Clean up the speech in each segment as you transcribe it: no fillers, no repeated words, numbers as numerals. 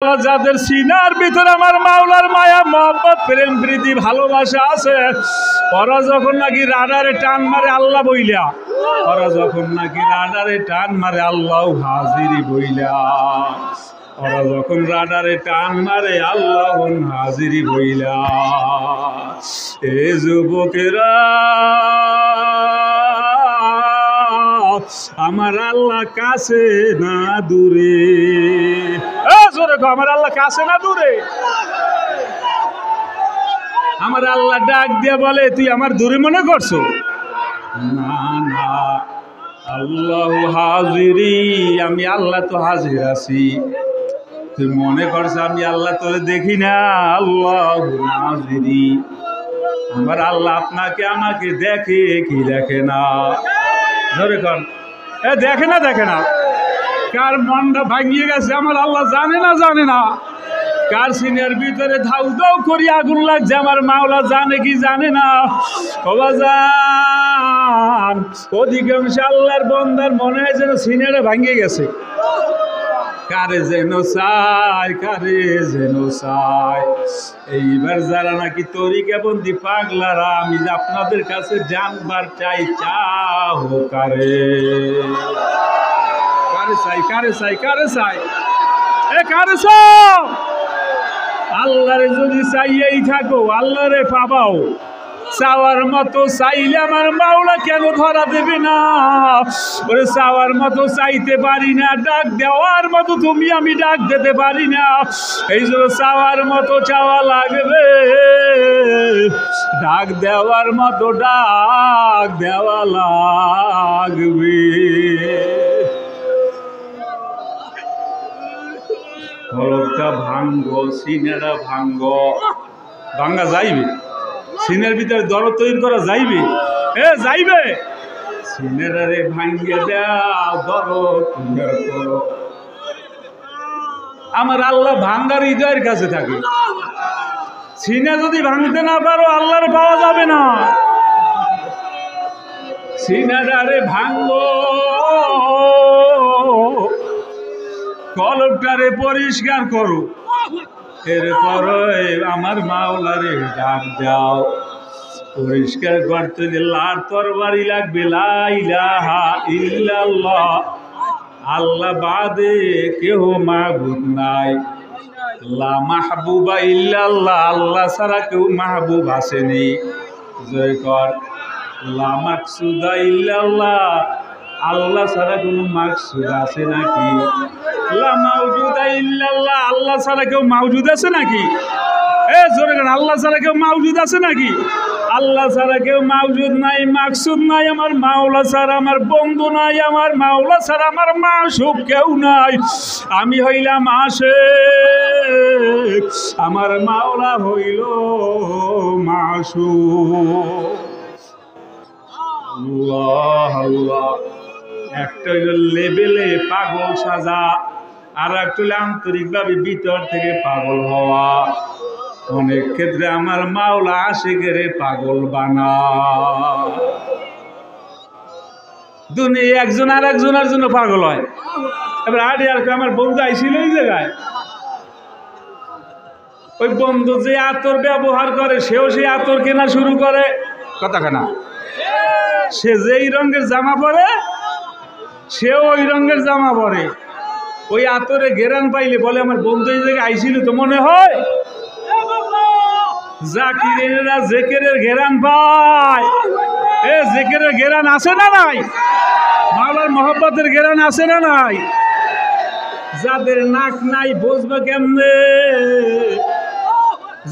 আল্লাহ যাদের সিনার ভিতরে আমার মাওলার মায়া মহব্বত প্রেম প্রীতি ভালোবাসা আছে, ওরা যখন নাকি রাডারে টান মারে আল্লাহ বইলা, ওরা যখন নাকি রাডারে টান মারে আল্লাহ হাজিরি বইলা, ওরা যখন রাডারে টান মারে আল্লাহ হাজিরি বইলা। এ যুবকেরা, আমার আল্লাহ কাছে না দূরে। আমার আল্লাহ কাছে না দূরে? আমার আল্লাহ ডাক দিয়ে বলে তুই আমার দূরে মনে করছো? না না, আল্লাহ হাজিরি, আমি আল্লাহ তো হাজির আছি। তুই মনে করছো আমি আল্লাহ তোরে দেখি না? আল্লাহ হাজিরি, আমার আল্লাহ আপনাকে আমাকে দেখে কি দেখে না? ধরে কর, দেখে না? দেখে না? কার মনটা ভাঙিয়ে গেছে আমার আল্লাহ জানে না? জানে না? কার সিনের ভিতরে ধাউ ধাউ করি আগুন লাগছে আমার মাওলা জানে কি জানে না? বাজান, অধিকাংশ আল্লাহর বান্দার মনে হয় যেন সিনেটা ভাঙিয়ে গেছে। কারে যেন চাই, কারে যেন চাই। এইবার যারা নাকি তরিকাবন্দি পাগলারা, আমি আপনাদের কাছে জানবার চাই, চাও কারে? কারে চাই, কারে চাই, কারে চাই? এ কারে চাও? আল্লাহরে যদি চাইয়েই থাকো আল্লাহরে পাবাও। চাওয়ার মতো চাইলে আমার মাওলা কেন ধরা দেবে না? ওরে চাওয়ার মতো চাইতে পারি না, ডাক দেওয়ার মতো তুমি আমি ডাক দিতে পারি না। এই জন্য চাওয়ার মতো চাওয়া লাগবে, ডাক দেওয়ার মতো ডাক দেওয়া লাগবে। হলকটা ভাঙ্গো, সিনেরা ভাঙ্গো। ভাঙ্গা যাইবে? সিনের ভিতরে দরদ তৈরি করা যাইবে? যাইবে। সিনেরারে ভাঙ্গে দাও, দরদ তৈরি করো। আমার আল্লাহ ভাঙ্গার হৃদয়ের কাছে থাকে। সিনে যদি ভাঙতে না পারো আল্লাহর পাওয়া যাবে না। সিনেরারে ভাঙ্গো, কলবটারে পরিষ্কার করো, এরপরে আমার মাওলারে ডাক দাও। পরিষ্কার করতে লার তরবারি লাগবে, লা ইলাহা ইল্লাল্লাহ, আল্লাহ বাদে কেহ মাহবুব নাই। লা মাহবুবা ইল্লাল্লাহ, আল্লাহ ছাড়া কেউ মাহবুব আসেনি। জয় কর। লা মাকসুদা ইল্লাল্লাহ, আল্লাহ ছাড়া কোনো মাকসুদ আছে নাকি? লা মাওজুদা ইল্লাল্লাহ, আল্লাহ ছাড়া কেউ মাওজুদ আছে নাকি? জোরে গান, আল্লাহ ছাড়া কেউ মাওজুদ আছে নাকি? আল্লাহ ছাড়া কেউ মাওজুদ নাই, মাকসুদ নাই। আমার মাওলা ছাড়া আমার বন্ধু নাই, আমার মাওলা ছাড়া আমার মাশউক কেউ নাই। আমি হইলাম আশিক, আমার মাওলা হইল মাশউক। আল্লাহ আল্লাহ। একটা হইল লেবেলে পাগল সাজা, আর একটা হইলে আন্তরিকভাবে ভিতর থেকে পাগল হওয়া। অনেক ক্ষেত্রে আমার মাওলা আশিকেরে পাগল বানা। দুনিয়া একজন আর একজনের জন্য পাগল হয়। এবার আরে আর আমার বন্ধু আইছিল ওই জায়গায়, ওই বন্ধু যে আতর ব্যবহার করে সেও সেই আতর কেনা শুরু করে। কথা কেনা? সে যেই রঙের জামা পরে সেও ওই রঙের জামা পরে। ওই আতরে ঘেরান পাইলে বলে আমার বন্ধু এই জায়গায় আইছিল তো মনে হয়। জাকিরেরা জেকেরের ঘেরান পায়। জেকেরের ঘেরান আছে না নাই? মাওলার মহব্বতের ঘেরান আছে না নাই? যাদের নাক নাই বুঝবে কেমনে?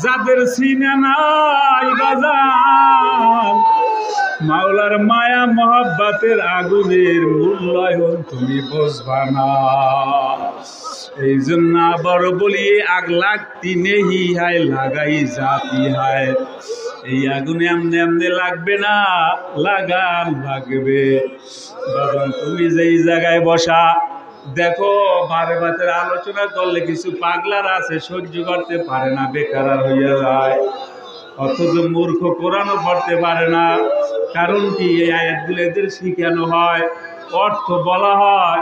যাদের সিনা নাই বাজার, মাওলার মায়া মহব্বতের আগুনের মূল্যায়ন তুমি বুঝবা না। এই জন্য আবার বলি আগ লাগতি নেহি হায় লাগাই জাতি হায়। এই আগুনে এমনি এমনি লাগবে না, লাগান লাগবে। বাজান তুমি যেই জায়গায় বসা দেখো, বারে বাতের আলোচনা করলে কিছু পাগলার আছে সহ্য করতে পারে না, বেকার হইয়া যায়। অথচ মূর্খ কোরআনও পড়তে পারে না। কারণ কি? এই আয়াতগুলো এদের শিখানো হয়, অর্থ বলা হয়,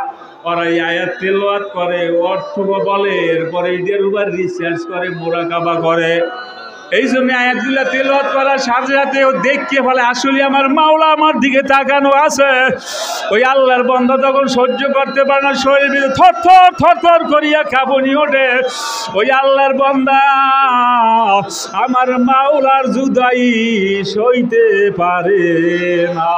ওরা এই আয়াত তেলাওয়াত করে, অর্থ বলে, এরপরে এটার উপর রিসার্চ করে, মুরাকাবা করে। এই জন্য আয়াতগুলো তেলাওয়াত করার সাথে সাথে ও দেখকে বলে আসলে আমার মাওলা আমার দিকে তাকানো আছে। ওই আল্লাহর বান্দা তখন সহ্য করতে পারে না, শরীর ভিতরে থর থর থর থর করিয়া কাঁপুনি ওঠে। ওই আল্লাহর বান্দা আমার মাওলার জুদাই সইতে পারে না।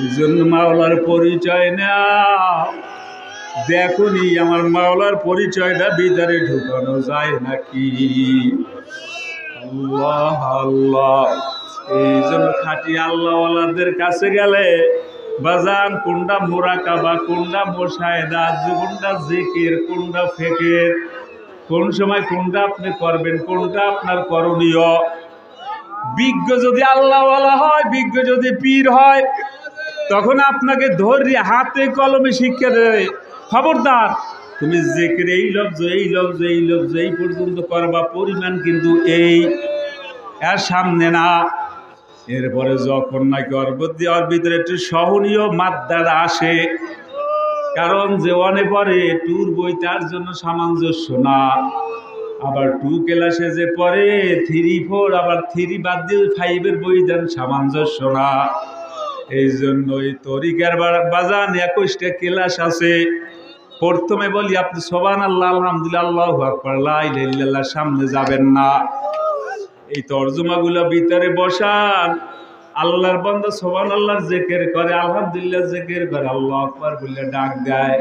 এই জন্য মাওলার পরিচয় নাও। দেখুনি আমার মাওলার পরিচয়টা ভিতরে ঢুকানো যায় নাকি? আল্লাহ আল্লাহ। এই জন্য খাঁটি আল্লাহওয়ালাদের কাছে গেলে বাজান কোনটা মুরাকাবা, কোনটা মুশাহেদা, কোনটা জিকির, কোনটা ফিকির, কোন সময় কোনটা আপনি করবেন, কোনটা আপনার করণীয়। বিজ্ঞ যদি আল্লাহওয়ালা হয়, বিজ্ঞ যদি পীর হয়, তখন আপনাকে ধরে হাতে কলমে শিক্ষা দেবে, খবরদার তুমি জিকির এই লফজ এই লফজ এই লফজ এই পর্যন্ত করবা, পরিমাণ কিন্তু এই এর সামনে না। এরপরে যখন নাকি ওর ভিতরে একটু সহনীয় মাত্রাটা আসে, কারণ যে অনে পরে টুর বই তার জন্য সামঞ্জস্য না, আবার 2 ক্লাসে যে পড়ে 3, 4 আবার 3 বাদ দিয়ে 5-এর বই দেন সামঞ্জস্য না। এই জন্য এই তরিকার বাজান 21টা ক্লাস আছে। প্রথমে বলি আপনি সুবহানাল্লাহ আলহামদুলিল্লাহ আল্লাহু আকবার লা ইলাহা ইল্লাল্লাহ সামনে যাবেন না। এই তরজমাগুলো ভিতরে বসান, আল্লাহর বান্দা সুবহানাল্লাহর জিকির করে, আলহামদুলিল্লাহ জিকির করে, আল্লাহু আকবার বলে ডাক দেয়।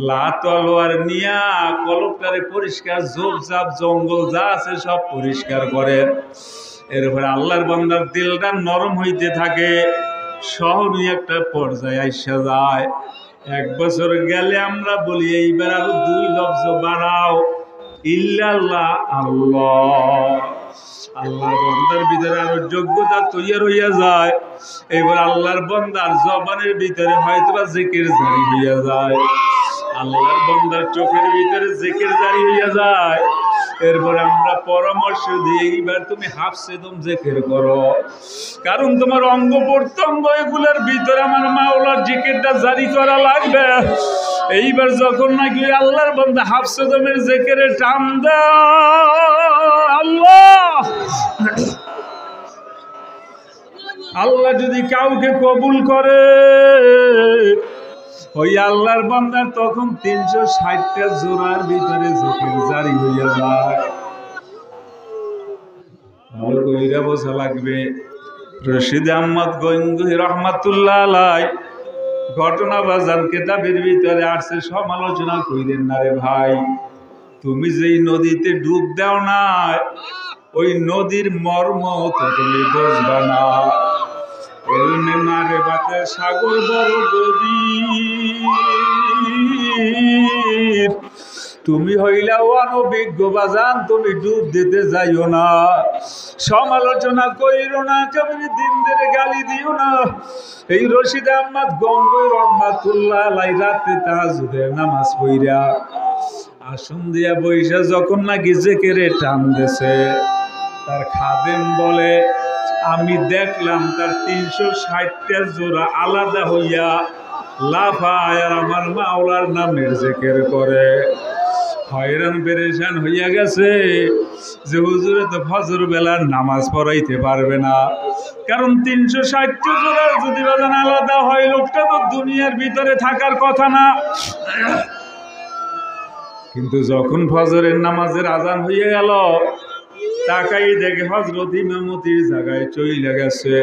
লা তলোয়ার নিয়া কলবটারে পরিষ্কার, ঝোপঝাপ জঙ্গল যা আছে সব পরিষ্কার করে। এরপরে আল্লাহর বান্দার দিলটা নরম হইতে থাকে, সহনীয় একটা পর্যায়ে আইসা যায়। 1 বছর গেলে আমরা বলি এইবার আরো 2 লফজ বাড়াও, ইল্লাল্লাহ আল্লাহ। আল্লাহর বান্দার ভিতরে আরো যোগ্যতা তৈরি হইয়া যায়। এবার আল্লাহর বান্দার জবানের ভিতরে হয়তোবা জিকির জারি হইয়া যায়, আল্লাহর বান্দার চোখের ভিতরে জিকির জারি হইয়া যায়। এরপরে আমরা পরামর্শ দিই এইবার তুমি হাফসে দম জিকির করো, কারণ তোমার অঙ্গ প্রত্যঙ্গ এগুলোর ভিতরে আমার মাওলার জিকিরটা জারি করা লাগবে। এইবার যখন নাকি আল্লাহর বান্দা হাফসে দমের জিকিরে টান দেয়, আল্লাহ যদি কাউকে কবুল করে, ওই আল্লাহর বান্দার তখন 360টা জোড়ার ভিতরে জিকির জারি হইয়া যায়। ভালো কইরা বোঝা লাগবে। রশিদ আহমদ গঙ্গুহি রহমাতুল্লাহ আলাই ঘটনা বাজান কিতাবের ভিতরে আসছে, সমালোচনা কইরেন না রে ভাই। তুমি যেই নদীতে ডুব দাও না, ওই নদীর মর্ম তো তুমি বুঝবা না। এমনি মারে বাতে সাগর বড় গভীর, তুমি হইলাও অনভিজ্ঞ বাজান, তুমি ডুব দিতে যাইও না। সমালোচনা কইরো না, কেমন দিনদের গালি দিও না। এই রশিদ আহমদ গঙ্গুহি রহমাতুল্লাহ আলাই রাতে তাহাজ্জুদের নামাজ পড়িয়া আসন দিয়া বইসা যখন নাকি জিকিরে টান দেছে, তার খাদেম বলে আমি দেখলাম তার 360টা জোড়া আলাদা হইয়া লাফায় আর আমার মাওলার নামের জিকির করে। হয়রান পেরেশান হইয়া গেছে যে হুজুরে তো ফজর বেলার নামাজ পড়াইতে পারবে না, কারণ 360টা জোড়া যদি বাজান আলাদা হয়, লোকটা তো দুনিয়ার ভিতরে থাকার কথা না। কিন্তু যখন ফজরের নামাজের আজান হয়ে গেল, তাকাই দেখে হযরত ইমামতির জায়গায় চইলা গেছে।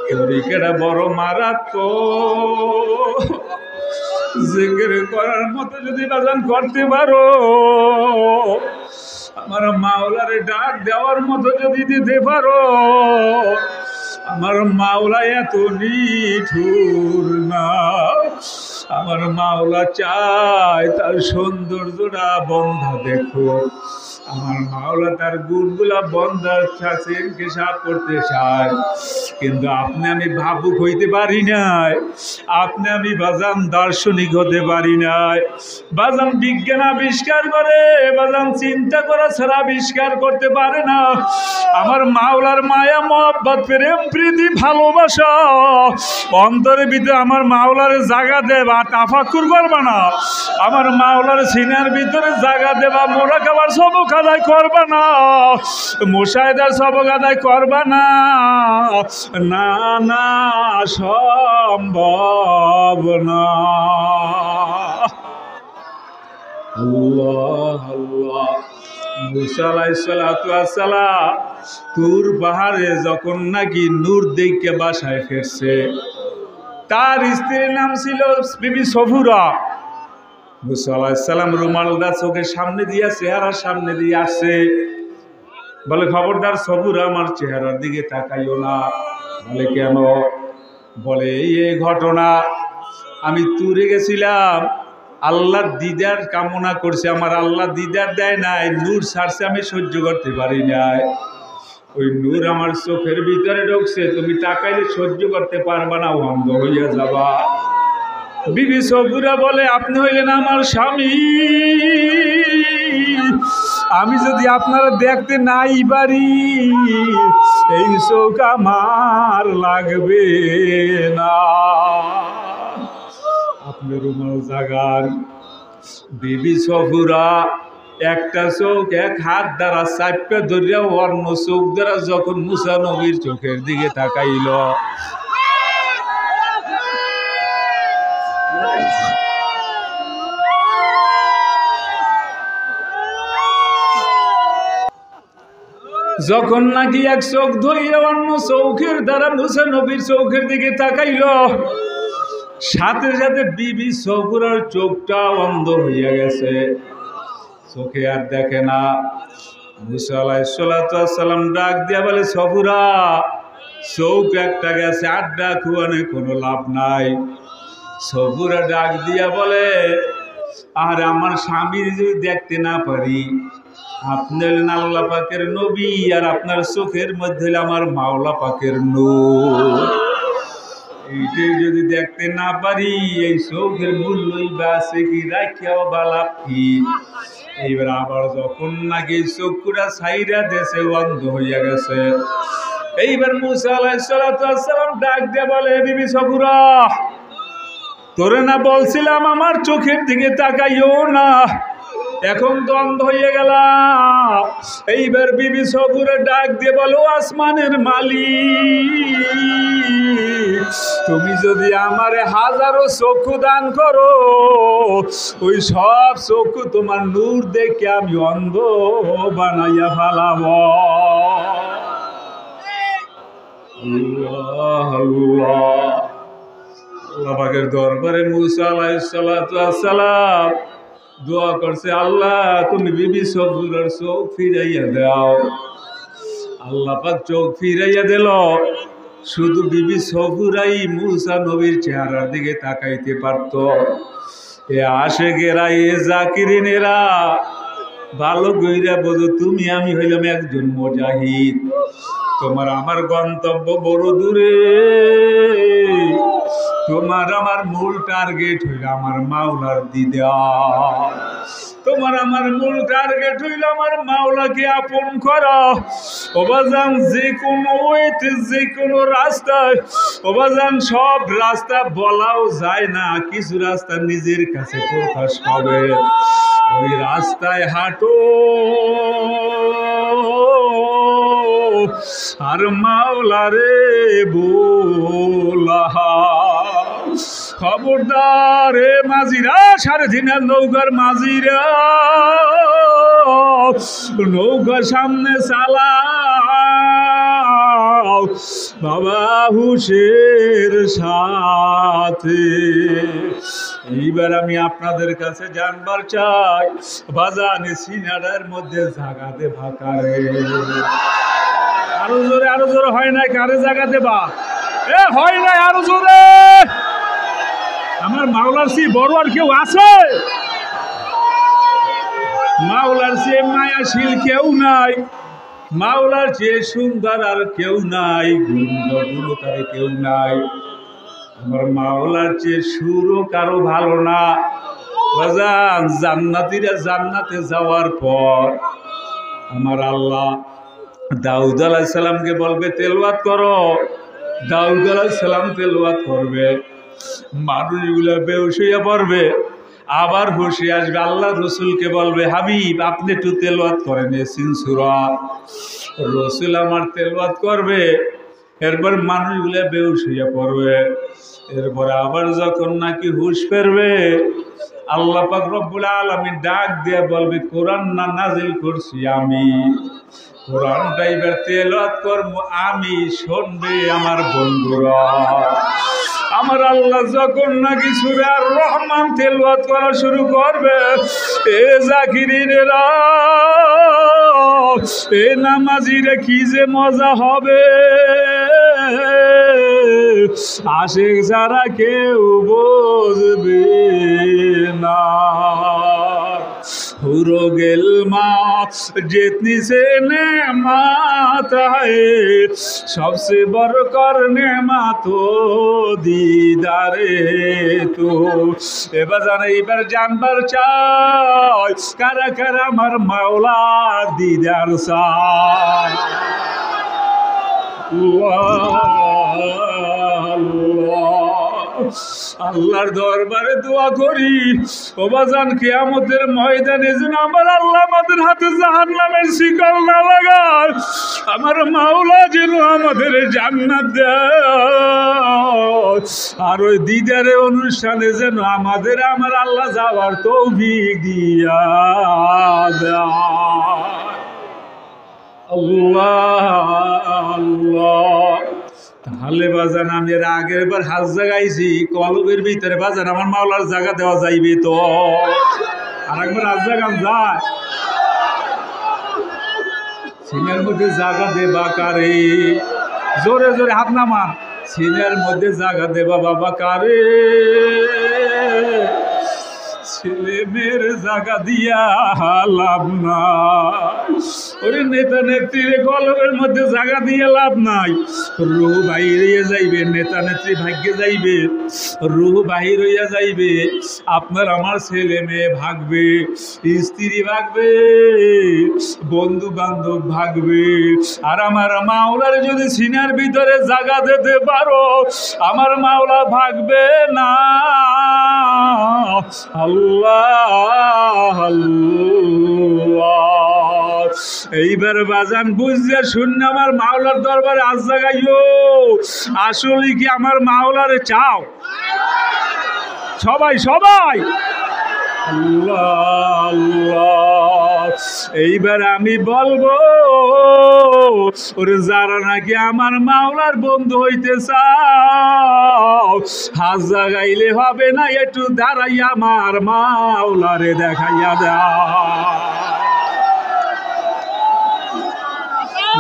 তরিকাটা বড় মারাত্মক। জিকির করার মতো যদি বাজান করতে পারো, আমার মাওলারে ডাক দেওয়ার মতো যদি দিতে পারো, আমার মাওলা এত নিঠুর না। আমার মাওলা চায় তার সৌন্দর্যটা বন্ধা দেখো, আমার মাওলা তার গুণগুলা বন্দার সাথে সাপ করতে চায়, কিন্তু আপনি আমি ভাবুক হইতে পারি নাই, আপনি আমি বাজান দার্শনিক হতে পারি নাই। বাজান বিজ্ঞান আবিষ্কার করে, বাজান চিন্তা করা ছাড়া আবিষ্কার করতে পারে না। আমার মাওলার মায়া মহব্বত প্রেম প্রীতি ভালোবাসা অন্তরের ভিতরে আমার মাওলার জায়গা দেবা, তাফাক্কুর করবা না। আমার মাওলার সিনার ভিতরে জায়গা দেবা, মোরাকাবার সবক আদায় করবা না, মুশাহিদার সবক আদায় করবা না, না না সম্ভব না। আল্লাহ আল্লাহ। মুসা আলাইহিস সালাতু ওয়াস সালাম তুর পাহাড়ে যখন নাকি নূর দেখে বাসায় ফিরছে, তার স্ত্রীর নাম ছিল বিবি সফুরা। মুসা আলাইহিস সালাম রুমালটা চোখের সামনে দিয়ে, চেহারার সামনে দিয়ে আসছে, বলে খবরদার সফুরা আমার চেহারার দিকে তাকাইও না। বলে কেন? বলে এই ঘটনা, আমি তুরে গেছিলাম, আল্লাহর দিদার কামনা করছে, আমার আল্লাহ দিদার দেয় নাই, নূর ছাড়ছে, আমি সহ্য করতে পারি নাই। ওই নূর আমার চোখের ভিতরে ঢুকছে, তুমি তাকাইলে সহ্য করতে পারবা না, অন্ধ হইয়া যাবা। বিবি সফুরা বলে আপনি হইলেন আমার স্বামী, আমি যদি আপনারা দেখতে নাই পারি, এই চোখ আমার লাগবে না, আপনি রুমাল জাগান। বিবি সফুরা একটা চোখ এক হাত দ্বারা চাপা ধরিয়া অন্য চোখ দ্বারা যখন মুসা নবীর চোখের দিকে তাকাইল, যখন নাকি এক চোখ ধরিয়া অন্য চোখের দ্বারা মুসা নবীর চোখের দিকে তাকাইল, সাথে সাথে বিবি সফুরার চোখটা অন্ধ হইয়া গেছে, চোখে আর দেখে না। মুসা আলাইহিস সালাতু ওয়াস সালাম ডাক দিয়া বলে সফুরা, চোখ একটা গেছে, আর ডাক হুয়ানে কোনো লাভ নাই। সফুরা ডাক দিয়া বলে আর আমার স্বামীর যদি দেখতে না পারি, আপনি হলেন আল্লাহ পাকের নবী, আর আপনার চোখের মধ্যে আমার মাওলা পাকের নূর, এইটাই যদি দেখতে না পারি, এই চোখের মূল্যই বা আছে কি, রাখিয়াও বা লাভ কি? এইবার আবার যখন নাকি চোখটা ছাইরা দেশে অন্ধ হইয়া গেছে, এইবার মুসা আলাইহিস সালাতু ওয়াস সালাম ডাক দিয়ে বলে বিবি সফুরা, তোরে না বলছিলাম আমার চোখের দিকে তাকাইও না, এখন তো অন্ধ হয়ে গেলাম। এইবার বিবি সফুরা ডাক দিয়ে বলো আসমানের মালিক, তুমি যদি আমারে হাজারো চক্ষু দান করো, ওই সব চক্ষু তোমার নূর দেখে আমি অন্ধ বানাইয়া ফেলাব। আল্লাহ আল্লাহ। আল্লাহ পাকের দরবারে মুসা আলাইহিস সালাতু ওয়াস সালাম দোয়া করছে, আল্লাহ তুমি বিবি সফুরার চোখ ফিরাইয়া দাও। আল্লাহ পাক চোখ ফিরাইয়া দিল। শুধু বিবি সফুরাই মুসা নবীর চেহারার দিকে তাকাইতে পারত। এ আশেকেরা, এ জাকিরিনেরা ভালো কইরা বোঝো, তুমি আমি হইলাম একজন মুজাহিদ, তোমার আমার গন্তব্য বড় দূরে, তোমার আমার মূল টার্গেট হইল আমার মাওলার দিদার, তোমার আমার মূল টার্গেট হইল আমার মাওলাকে আপন করা। ওবাজান যে কোনো ওয়েতে, যে কোনো রাস্তায়, ওবাজান সব রাস্তা বলাও যায় না, কিছু রাস্তা নিজের কাছে প্রকাশ পাবে, ওই রাস্তায় হাঁটো আর মাওলারে বোলা। খবরদার এ মাঝিরা, 3.5 নৌকার মাঝিরা, নৌকা সামনে চালাও বাবা হুশের সাথে। এইবার আমি আপনাদের কাছে জানবার চাই, বাজানে সিনারার মধ্যে জাগাতে ভাকারে, আরো জোরে হয় না, কারে জায়গা দেবা? এ হয় না, আরো জোরে। আমার মাওলার সি বড় আর কেউ আছে? মাওলার চেয়ে মায়াশীল কেউ নাই, মাওলার চেয়ে সুন্দর আর কেউ নাই, গুণকারী কেউ নাই। আমার মাওলার চেয়ে সুরও কারো ভালো না। বাজান জান্নাতীরা জান্নাতে যাওয়ার পর আমার আল্লাহ দাউদ আলাইহিস সালামকে বলবে তেলাওয়াত করো। দাউদ আলাইহিস সালাম তেলাওয়াত করবে, মানুষগুলা বেহুশ হইয়া পড়বে, আবার হুশে আসবে। আল্লাহ রসুলকে বলবে হাবিব আপনি একটু তেলাওয়াত করেন ইয়াসিন সূরা। রসুল আমার তেলাওয়াত করবে, এরপর মানুষগুলা বেহুশ হইয়া পড়বে। এরপরে আবার যখন নাকি হুশ ফিরবে, আল্লাহ পাক রব্বুল আলামিন ডাক দিয়ে বলবে কোরআন না নাজিল করছি আমি, কোরআনটা এবার তেলাওয়াত করব আমি, শুনবে আমার বন্ধুরা। আমার আল্লাহ যখন নাকি সূরা আর রহমান তেলাওয়াত করা শুরু করবে, এ জাকিরিনেরা, এ নামাজিরা কি যে মজা হবে, আশিক যারা কেউ বুঝবে না। হুরো গেল মা जितनी से नेमत है सबसे बढ़कर नेमत दीदारे तो। এবার জানে এবার জানবার চাই কারা কারা আমার মাওলার দিদার চাই। আল্লাহর দরবারে দোয়া করি ও বাজান কিয়ামতের ময়দানে যেন আমার আল্লাহ আমাদের হাতে জাহান্নামের শিকল না লাগায়, আমার মাওলা যেন আমাদের জান্নাত দেয়, আর ওই দিদারের অনুষ্ঠানে যেন আমাদের আমার আল্লাহ যাওয়ার তৌফিক দিয়া দেয়। আল্লাহ আল্লাহ। তাহলে বাজান আমি এর আগের বার হাজ জাগাইছি কলবের ভিতরে বাজান আমার মাওলার জায়গা দেওয়া যাইবে তো? আর একবার হাজ জাগান যায় সিনের মধ্যে জায়গা দেবা কারে? জোরে জোরে হাত নামান। সিনের মধ্যে জায়গা দেবা বাবা কারে? ছেলে মেয়ের জায়গা দিয়া লাভ নাই, ওরে নেতা নেত্রীর কলবের মধ্যে জায়গা দিয়ে লাভ নাই। রুহ বাহির হইয়া যাইবে, নেতা নেত্রী ভাগ্যে যাইবে, রুহ বাহির হইয়া যাইবে। আপনার আমার ছেলে মেয়ে ভাগবে, স্ত্রী ভাগবে, বন্ধু বান্ধব ভাগবে, আর আমার মাওলার যদি সিনার ভিতরে জায়গা দিতে পারো আমার মাওলা ভাগবে না। আল্লাহ আল্লাহ। এইবার বাজান বুঝিয়া শূন্য আমার মাওলার দরবারে আজ জাগাইও। আসলে কি আমার মাওলারে চাও? সবাই সবাই আল্লাহ আল্লাহ। এইবার আমি বলবো ওরে যারা নাকি আমার মাওলার বন্ধু হইতে চাও হাজ জাগাইলে হবে না, একটু দাঁড়াইয়া আমার মাওলারে দেখাইয়া দাও।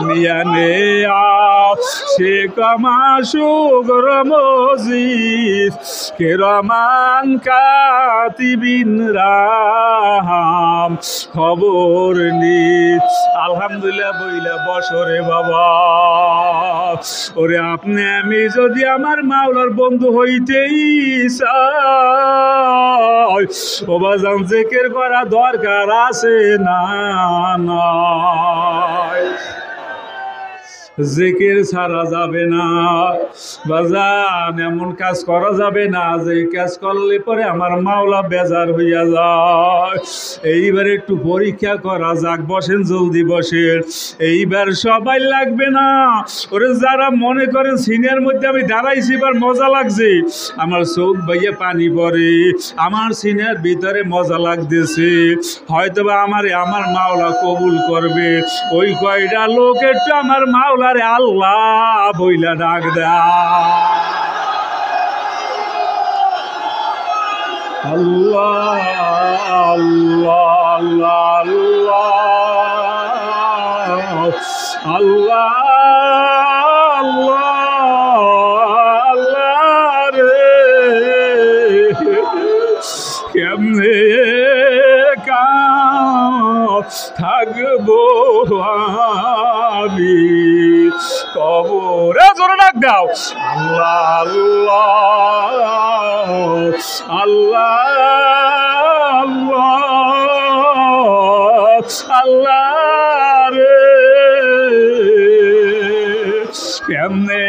মিয়ানে সে কমাশুক রমজিদ কেরমান কাতিবিন রাহাম খবর নি। আলহামদুলিল্লাহ বইলা বছরে বাবা ওরে আপনি আমি যদি আমার মাওলার বন্ধু হইতেই চাই ও বাজান জিকির করা দরকার আছে না? নাই, জিকির ছাড়া যাবে না বাজান, এমন কাজ করা যাবে না যে কাজ করলে পরে আমার মাওলা বেজার হইয়া যায়। এইবার একটু পরীক্ষা করা যাক, বসেন জলদি বসেন। এইবার সবাই লাগবে না, ওরে যারা মনে করেন সিনিয়র মধ্যে আমি দাঁড়াইছি এবার মজা লাগছে, আমার চোখ বাইয়ে পানি পড়ে, আমার সিনিয়র ভিতরে মজা লাগতেছে, হয়তোবা আমার মাওলা কবুল করবে, ওই কয়টা লোক একটু আমার মাওলা আল্লাহ বইলা ডাক দেয়। আল্লাহ আল্লাহ আল্লাহ আল্লাহ আল্লাহ রে কেমনে কাম থাকবো আমি কবরে। জোরে ডাক দাও আল্লাহ আল্লাহ আল্লাহ আল্লাহ রে কেমনে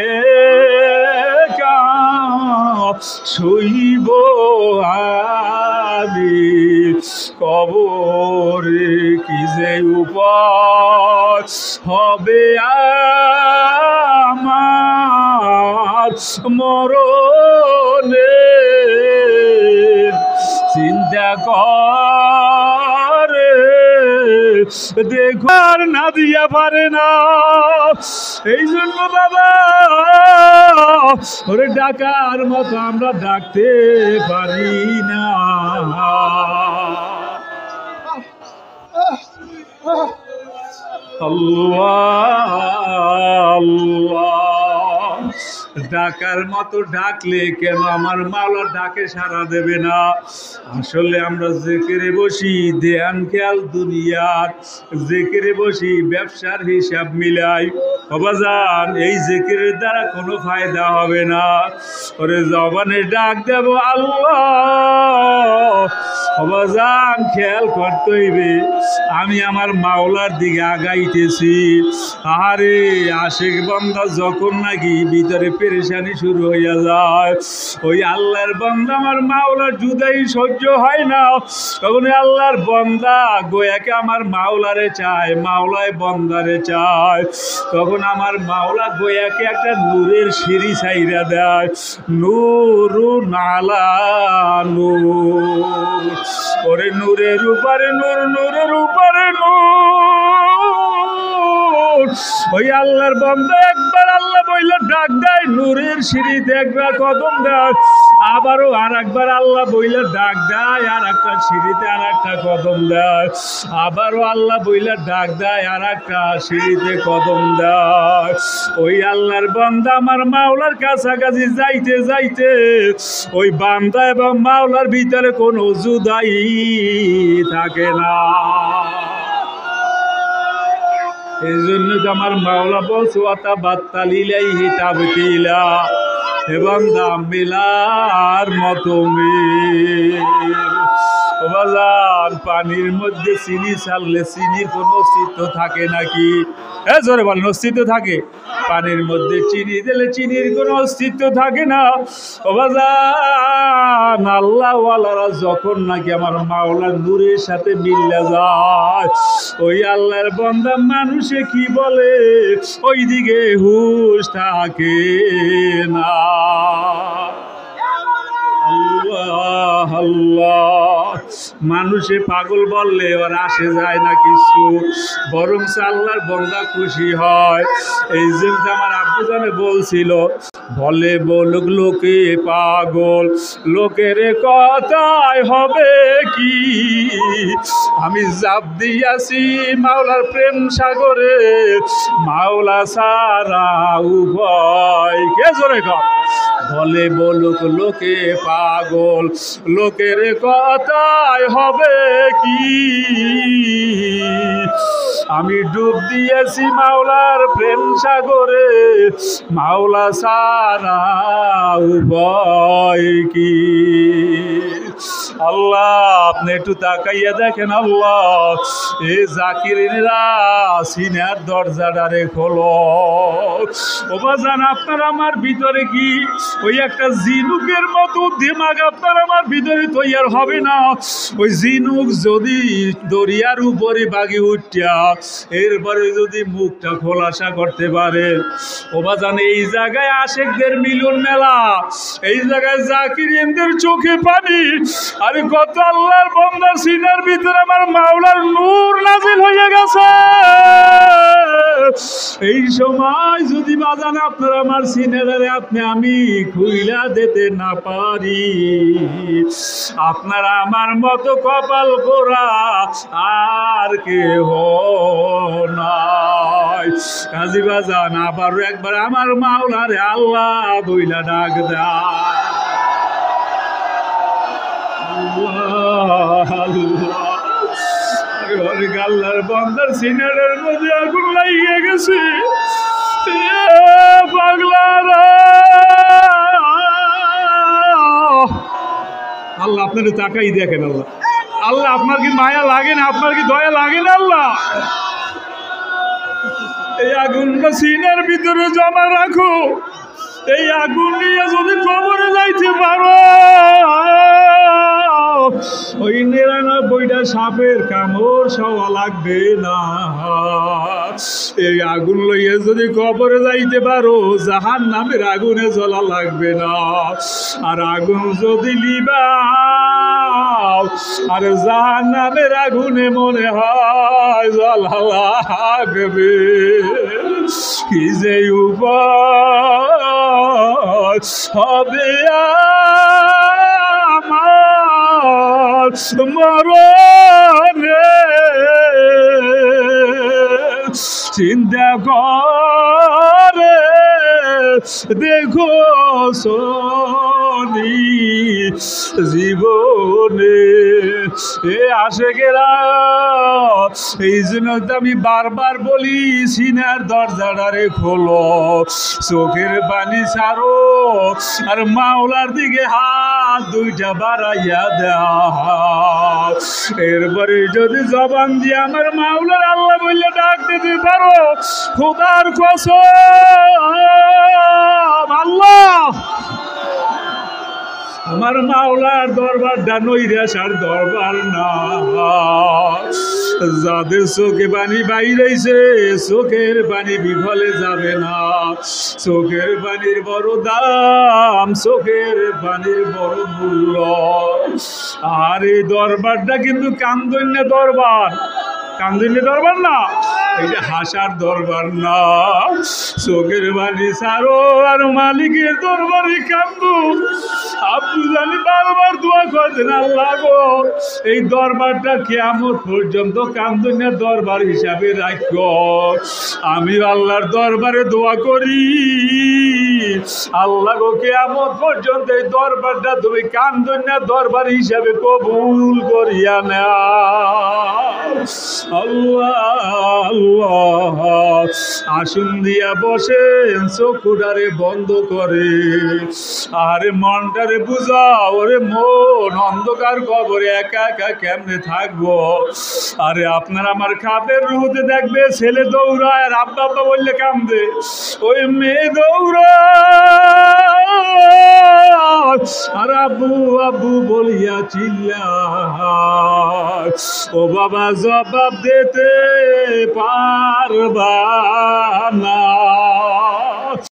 শুইব আমি কবরে কি যে উপায় হবে আমার মরণে চিন্তা করে দেখো আর না দিয়া পারে না। এই জন্য বাবা ওরে ডাকার মতো আমরা ডাকতে পারি না। আল্লাহ আল্লাহ ডাকার মতো ডাকলে কেন আমার মাওলা ডাকে সাড়া দেবে না? আসলে আমরা জিকিরে বসি ধ্যান খেয়াল দুনিয়ার, জিকিরে বসি ব্যবসার হিসাব মিলাই। বাবাজান এই জিকিরের দ্বারা কোনো ফায়দা হবে না। ওরে জবানে ডাক দেব আল্লাহ, বাবাজান খেয়াল করতে হইবে আমি আমার মাওলার দিকে আগাইতেছি। আরে আশিক বান্দা যখন নাকি ভিতরে পেরেশানি শুরু হইয়া যায়, ওই আল্লাহর বান্দা আমার মাওলার জুদাই সহ্য হয় না, তখন আল্লাহর বান্দা গোয়াকে আমার মাওলারে চায়, মাওলায় বান্দারে চায়। তখন আমার মাওলা গোয়াকে একটা নূরের সিঁড়ি ছাইরা দেয়, নূরু নালা নূর। ওরে নূরের উপরে নূর, নূরের উপরে নূর। ওই আল্লাহর বান্দা একবার আল্লাহ বইলে ডাক দেয়, নূরের সিঁড়িতে একবার কদম দেয়, আবারও আর একবার আল্লাহ বইলে ডাক দেয়, আর একটা সিঁড়িতে আর একটা কদম দেয়, আবারও আল্লাহ বইলে ডাক দেয়, আর একটা সিঁড়িতে কদম দেয়। ওই আল্লাহর বান্দা আমার মাওলার কাছাকাছি যাইতে যাইতে ওই বান্দা এবং মাওলার ভিতরে কোনো জুদাই থাকে না। এই জন্য তো আমার মাওলা বলছে ওয়াতা বাত্তালিলাই হিতাব কিলা এবং দাম মিলার মতো বাজার। পানির মধ্যে চিনি ছাড়লে চিনির কোনো অস্তিত্ব থাকে নাকি? জোরে বলেন, অস্তিত্ব থাকে? পানির মধ্যে চিনি দিলে চিনির কোনো অস্তিত্ব থাকে না। ও বাজার আল্লাহওয়ালারা যখন নাকি আমার মাওলার নূরের সাথে মিল্লা যায়, ওই আল্লাহর বান্দা মানুষে কি বলে ওই দিকে হুঁশ থাকে না। আল্লাহ আল্লাহ মানুষে পাগল বললে ওর আসে যায় না কিছু, বরং আল্লাহর বান্দা খুশি হয়। এই জন্য আমার আব্বু জানে বলছিল, বলে বলুক লোকে পাগল, লোকের কথায় হবে কি, আমি জাপ দিয়াছি মাওলার প্রেম সাগরে, মাওলা সারা উভয় কে জোরে কর। বলে বলুক লোকে পাগল, লোকের কথায় হবে কি, আমি ডুব দিয়েছি মাওলার প্রেম সাগরে, মাওলা সারা উভয় কি। আল্লাহ আপনি একটু তাকাইয়া দেখেন, আল্লাহ এ জাকিরিনরা সিনার দরজাটারে খোলো। ও বাজান আপনার আমার ভিতরে কি ওই একটা জিনুকের মতো দিমাগ আপনার আমার ভিতরে তৈয়ার হবে না? ওই জিনুক যদি দরিয়ার উপরে বাগি উঠিয়া এরপরে যদি মুখটা খোলাসা করতে পারে, ও বাজান এই জায়গায় আশেকদের মিলন মেলা, এই জায়গায় জাকিরিনদের চোখে পানি। আরে কত আল্লাহর বান্দা সিনার ভিতরে আমার মাওলার নূর নাজিল হয়ে গেছে। এই সময় যদি বাজান আপনার আমার সিনারে আপনি আমি খুইলা দিতে না পারি, আপনারা আমার মতো কপাল পোড়া আর কেহ নাই। কাজী বাজান আবারও একবার আমার মাওলারে আল্লাহ বইলা ডাক দেয়। আল্লাহ আল্লাহ আল্লাহর বান্দার সিনারের মধ্যে আগুন লাগিয়ে গেছে। পাগলারা আল্লাহ আপনাদের তাকাই দেখেন। আল্লাহ আল্লাহ আপনার কি মায়া লাগে না? আপনার কি দয়া লাগে না? আল্লাহ এই আগুনটা সিনার ভিতরে জমা রাখো। এই আগুন নিয়ে যদি কবরে যাইতে পারো, ওই ৯৯টা সাপের কামড় সওয়া লাগবে না। এই আগুন লইয়ে যদি কবরে যাইতে পারো, জাহান্নামের আগুনে জ্বলা লাগবে না। আর আগুন যদি লিবা আর জাহান্নামের আগুনে মনে হয় জ্বলা লাগবে। কি যে উপায় হবে আমার মরণে, চিন্তা করে দেখো শনি জীবনে। এ আশেকেরা, এই জন্য তো আমি বারবার বলি সিনার দরজাটারে খোলো, চোখের পানি ছাড়ো, আর মাওলার দিকে হাত দুইটা বাড়াইয়া দাও। এরপরে যদি জবান দিয়ে আমার মাওলার আল্লাহ বললে ডাক দিতে পারো, খোদার কসম আল্লাহ আমার মাওলার দরবারটা নৈরাশার দরবার না। যাদের চোখে পানি বাইরেছে, চোখের পানি বিফলে যাবে না। চোখের পানির বড় দাম, চোখের পানির বড় মূল্য। আর এই দরবারটা কিন্তু কান্দন্যা দরবার, কান্দন্যা দরবার না, এইটা হাসার দরবার না। চোখের পানি ছাড়ো আর মালিকের দরবারে কান্দু। আব্দু জানি বারবার দোয়া করতেন, আল্লাহ গো এই দরবারটা কিয়ামত পর্যন্ত কান্দনের দরবার হিসাবে রাখো। আমি আল্লাহর দরবারে দোয়া করি, আল্লাহ গো কিয়ামত পর্যন্ত এই দরবারটা তুমি কান্দনের দরবার হিসাবে কবুল করিয়া নাও। আল্লাহ আল্লাহ আসুন দিয়া বসেন, চোখটারে বন্ধ করে, আরে মনটারে বুঝাও। ওরে মন, অন্ধকার কবরে একা একা কেমনে থাকবো? আরে আপনার আমার খাপের রুহুতে দেখবে ছেলে দৌড়ায় আর আব্বা আব্বা বললে কান্দে, ওই মেয়ে দৌড়ায় আর আব্বু আব্বু বলিয়া চিল্লায়। ও বাবা জবাব দিতে পারবা না।